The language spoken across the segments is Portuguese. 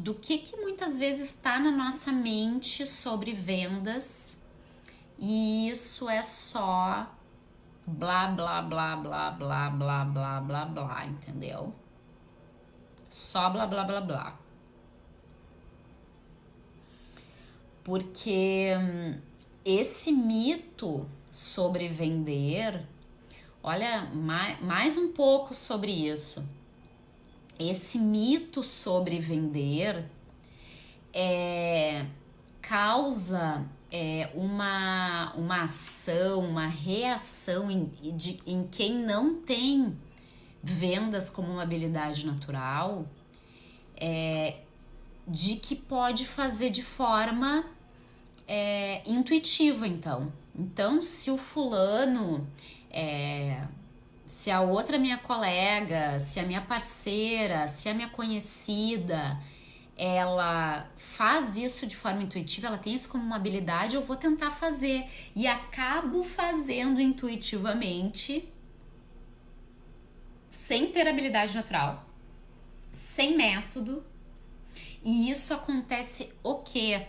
do que muitas vezes está na nossa mente sobre vendas, e isso é só blá blá blá blá blá blá blá blá blá, entendeu? Só blá blá blá blá. Porque esse mito sobre vender, olha, mais um pouco sobre isso. Esse mito sobre vender causa uma ação, uma reação em quem não tem vendas como uma habilidade natural, de que pode fazer de forma intuitiva, então. Então, se o fulano, se a outra minha colega, se a minha parceira, se a minha conhecida, ela faz isso de forma intuitiva, ela tem isso como uma habilidade, eu vou tentar fazer. E acabo fazendo intuitivamente, sem ter habilidade natural, sem método. E isso acontece o quê?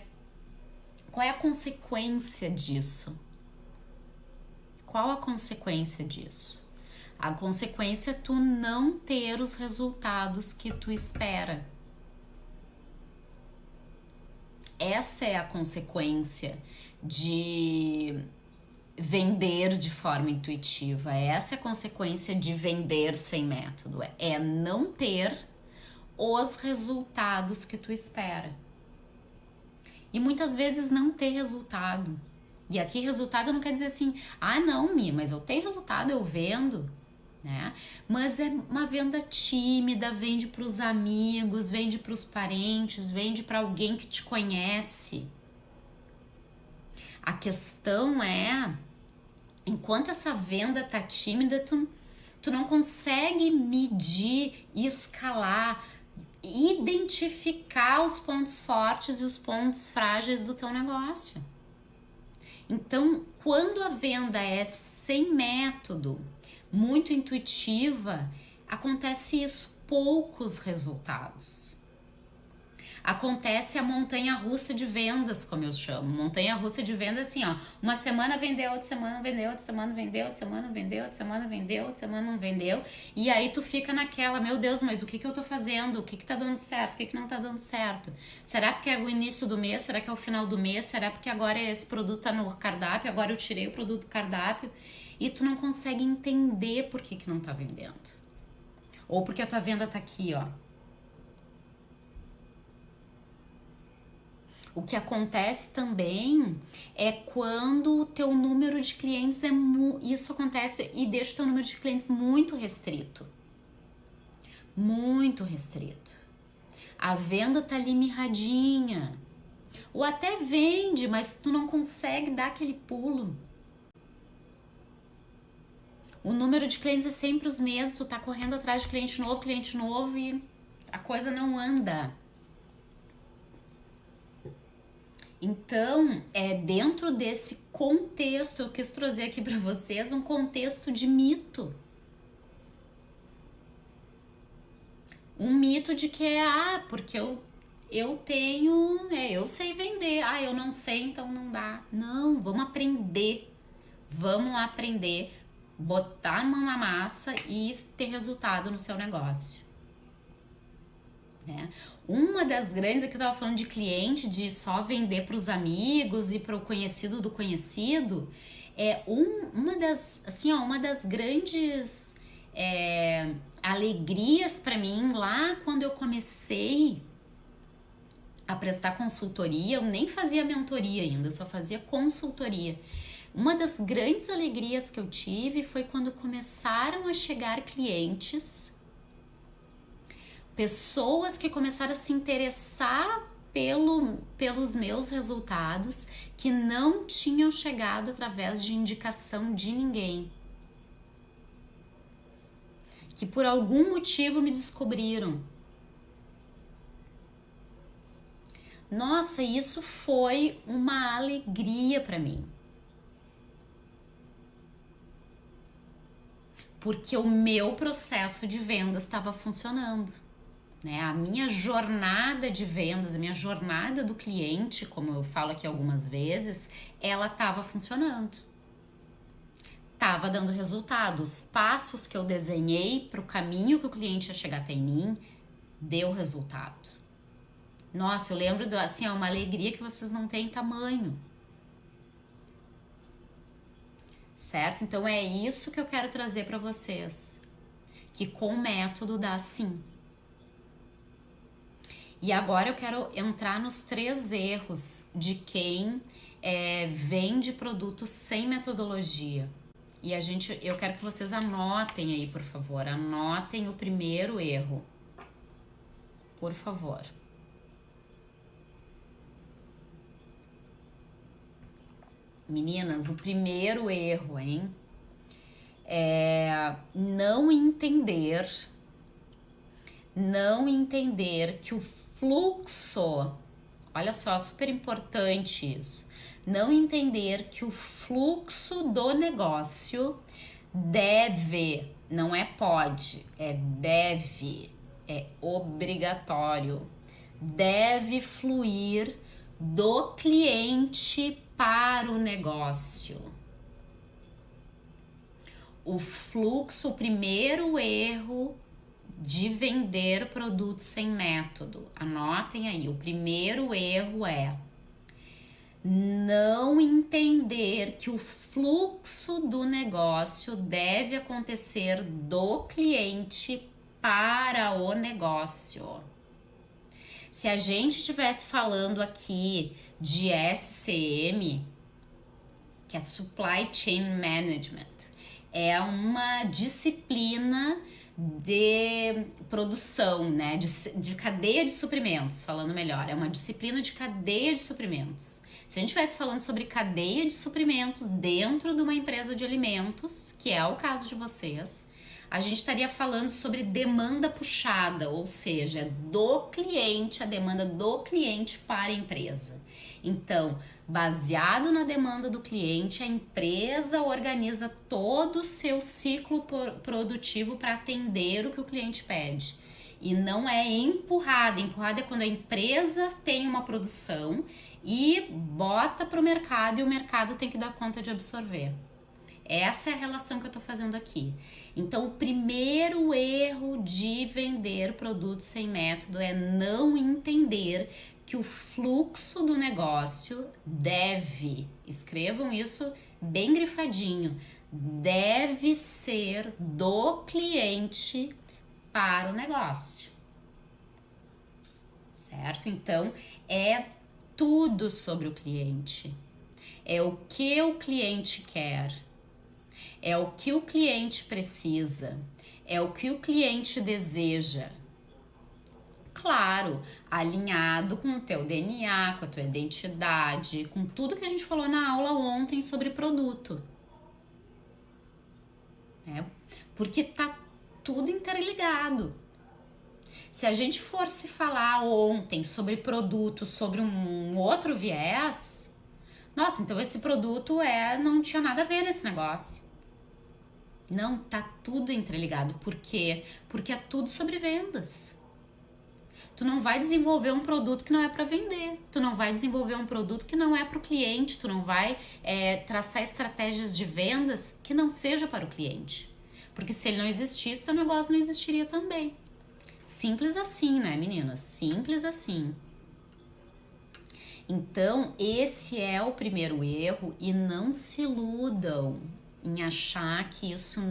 Qual é a consequência disso? Qual a consequência disso? A consequência é tu não ter os resultados que tu espera. Essa é a consequência de vender de forma intuitiva. Essa é a consequência de vender sem método. É não ter os resultados que tu espera. E muitas vezes não ter resultado. E aqui resultado não quer dizer assim, ah não, Mi, mas eu tenho resultado, eu vendo, né? Mas é uma venda tímida, vende para os amigos, vende para os parentes, vende para alguém que te conhece. A questão é, enquanto essa venda tá tímida, tu não consegue medir, escalar, identificar os pontos fortes e os pontos frágeis do teu negócio. Então, quando a venda é sem método, muito intuitiva, acontece isso, poucos resultados. Acontece a montanha-russa de vendas, como eu chamo. Montanha-russa de vendas assim, ó. Uma semana vendeu, outra semana vendeu, outra semana vendeu, outra semana vendeu, outra semana vendeu, outra semana não vendeu. E aí tu fica naquela, meu Deus, mas o que eu tô fazendo? O que tá dando certo? O que não tá dando certo? Será porque é o início do mês? Será que é o final do mês? Será porque agora esse produto tá no cardápio? Agora eu tirei o produto do cardápio? E tu não consegue entender por que não tá vendendo. Ou porque a tua venda tá aqui, ó. O que acontece também é quando o teu número de clientes isso acontece e deixa o teu número de clientes muito restrito. Muito restrito. A venda tá ali mirradinha. Ou até vende, mas tu não consegue dar aquele pulo. O número de clientes é sempre os mesmos, tu tá correndo atrás de cliente novo e a coisa não anda. Então, dentro desse contexto, eu quis trazer aqui para vocês um contexto de mito. Um mito de que porque eu tenho, eu sei vender. Eu não sei, então não dá. Não, vamos aprender. Vamos aprender, botar a mão na massa e ter resultado no seu negócio. Né? Uma das grandes, aqui eu tava falando de cliente, de só vender para os amigos e para o conhecido do conhecido, uma das grandes alegrias para mim lá quando eu comecei a prestar consultoria. Eu nem fazia mentoria ainda, eu só fazia consultoria. Uma das grandes alegrias que eu tive foi quando começaram a chegar clientes, pessoas que começaram a se interessar pelos meus resultados, que não tinham chegado através de indicação de ninguém, que por algum motivo me descobriram. Nossa, isso foi uma alegria para mim, porque o meu processo de vendas estava funcionando. né? A minha jornada de vendas, a minha jornada do cliente, como eu falo aqui algumas vezes, ela estava funcionando. Estava dando resultado. Os passos que eu desenhei para o caminho que o cliente ia chegar até em mim, deu resultado. Nossa, eu lembro, assim, é uma alegria que vocês não têm tamanho. Certo? Então é isso que eu quero trazer para vocês. Que com o método dá sim. E agora eu quero entrar nos 3 erros de quem vende produtos sem metodologia. E eu quero que vocês anotem aí, por favor. Anotem o primeiro erro. Por favor. Meninas, o primeiro erro, hein? É não entender que o fluxo, olha só, super importante isso, não entender que o fluxo do negócio deve, não é pode, é deve, é obrigatório, deve fluir do cliente para o negócio. O fluxo, o primeiro erro de vender produtos sem método. Anotem aí, o primeiro erro é não entender que o fluxo do negócio deve acontecer do cliente para o negócio. Se a gente estivesse falando aqui de SCM, que é Supply Chain Management, é uma disciplina de produção, né? De cadeia de suprimentos, falando melhor. É uma disciplina de cadeia de suprimentos. Se a gente estivesse falando sobre cadeia de suprimentos dentro de uma empresa de alimentos, que é o caso de vocês, a gente estaria falando sobre demanda puxada, ou seja, do cliente, a demanda do cliente para a empresa. Então, baseado na demanda do cliente, a empresa organiza todo o seu ciclo produtivo para atender o que o cliente pede. E não é empurrada. Empurrada é quando a empresa tem uma produção e bota para o mercado e o mercado tem que dar conta de absorver. Essa é a relação que eu tô fazendo aqui. Então, o primeiro erro de vender produtos sem método é não entender que o fluxo do negócio deve, escrevam isso bem grifadinho, deve ser do cliente para o negócio. Certo? Então, é tudo sobre o cliente. É o que o cliente quer. É o que o cliente precisa, é o que o cliente deseja. Claro, alinhado com o teu DNA, com a tua identidade, com tudo que a gente falou na aula ontem sobre produto. Porque tá tudo interligado. Se a gente fosse falar ontem sobre produto, sobre um outro viés, nossa, então esse produto não tinha nada a ver nesse negócio. Não, tá tudo entreligado. Por quê? Porque é tudo sobre vendas. Tu não vai desenvolver um produto que não é para vender. Tu não vai desenvolver um produto que não é para o cliente. Tu não vai traçar estratégias de vendas que não seja para o cliente. Porque se ele não existisse, teu negócio não existiria também. Simples assim, né, meninas? Simples assim. Então, esse é o primeiro erro e não se iludam em achar que isso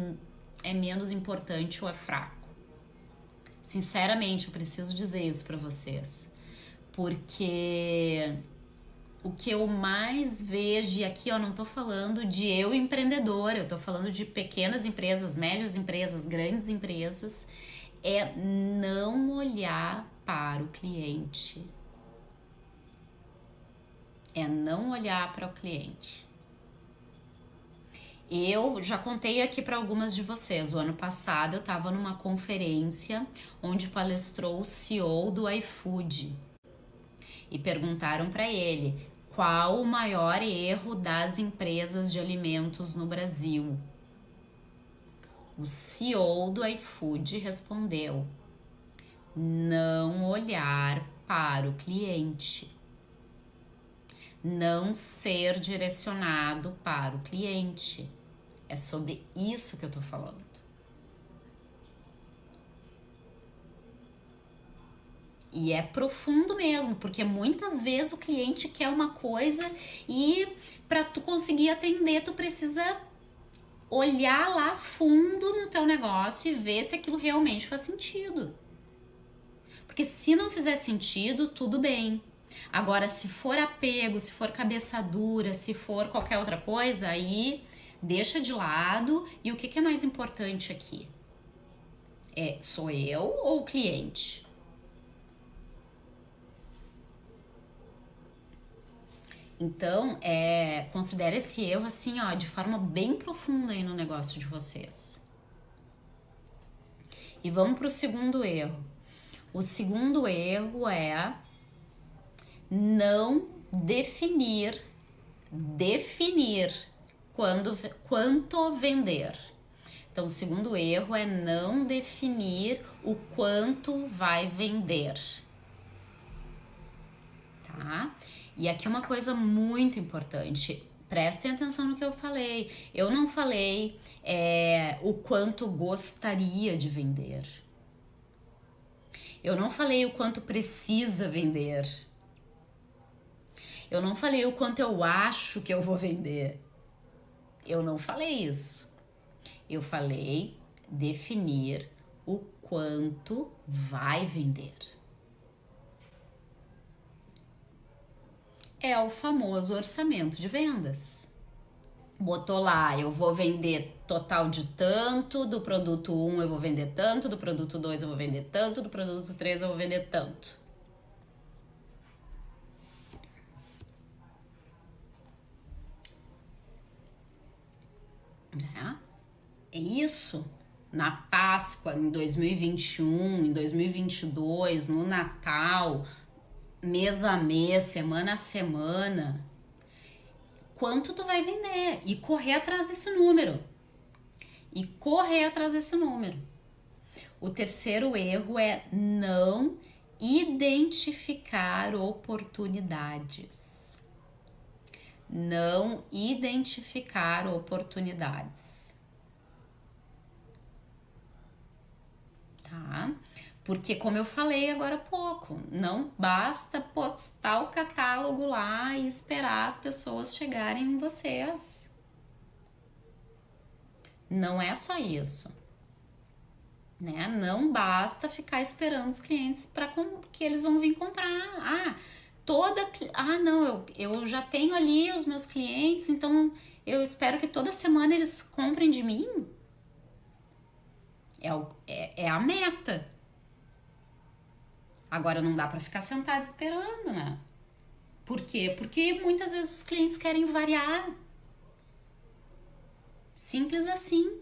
é menos importante ou é fraco. Sinceramente, eu preciso dizer isso para vocês. Porque o que eu mais vejo, e aqui eu não tô falando de eu empreendedora, eu tô falando de pequenas empresas, médias empresas, grandes empresas, é não olhar para o cliente. É não olhar para o cliente. Eu já contei aqui para algumas de vocês. O ano passado eu estava numa conferência onde palestrou o CEO do iFood e perguntaram para ele qual o maior erro das empresas de alimentos no Brasil. O CEO do iFood respondeu: não olhar para o cliente, não ser direcionado para o cliente. É sobre isso que eu tô falando. E é profundo mesmo, porque muitas vezes o cliente quer uma coisa e para tu conseguir atender, tu precisa olhar lá fundo no teu negócio e ver se aquilo realmente faz sentido. Porque se não fizer sentido, tudo bem. Agora, se for apego, se for cabeça dura, se for qualquer outra coisa, aí deixa de lado. E o que é mais importante aqui? Sou eu ou o cliente? Então, considere esse erro assim, ó, de forma bem profunda aí no negócio de vocês. E vamos para o segundo erro. O segundo erro é não definir quanto vender. Então, o segundo erro é não definir o quanto vai vender. Tá? E aqui uma coisa muito importante, prestem atenção no que eu falei. Eu não falei o quanto gostaria de vender. Eu não falei o quanto precisa vender. Eu não falei o quanto eu acho que eu vou vender. Eu não falei isso. Eu falei definir o quanto vai vender. É o famoso orçamento de vendas. Botou lá, eu vou vender total de tanto, do produto 1 eu vou vender tanto, do produto 2 eu vou vender tanto, do produto 3 eu vou vender tanto. É isso. Na Páscoa, em 2021, em 2022, no Natal, mês a mês, semana a semana, quanto tu vai vender e correr atrás desse número. O terceiro erro é não identificar oportunidades. Não identificar oportunidades. Tá? Porque, como eu falei agora há pouco, não basta postar o catálogo lá e esperar as pessoas chegarem em vocês. Não é só isso. Né? Não basta ficar esperando os clientes para que eles vão vir comprar. Não, eu já tenho ali os meus clientes, então eu espero que toda semana eles comprem de mim. É a meta. Agora não dá para ficar sentado esperando, né? Por quê? Porque muitas vezes os clientes querem variar. Simples assim.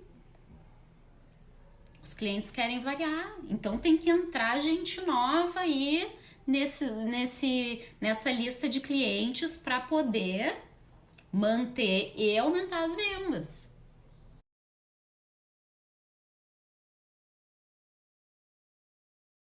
Os clientes querem variar. Então tem que entrar gente nova aí nessa lista de clientes para poder manter e aumentar as vendas.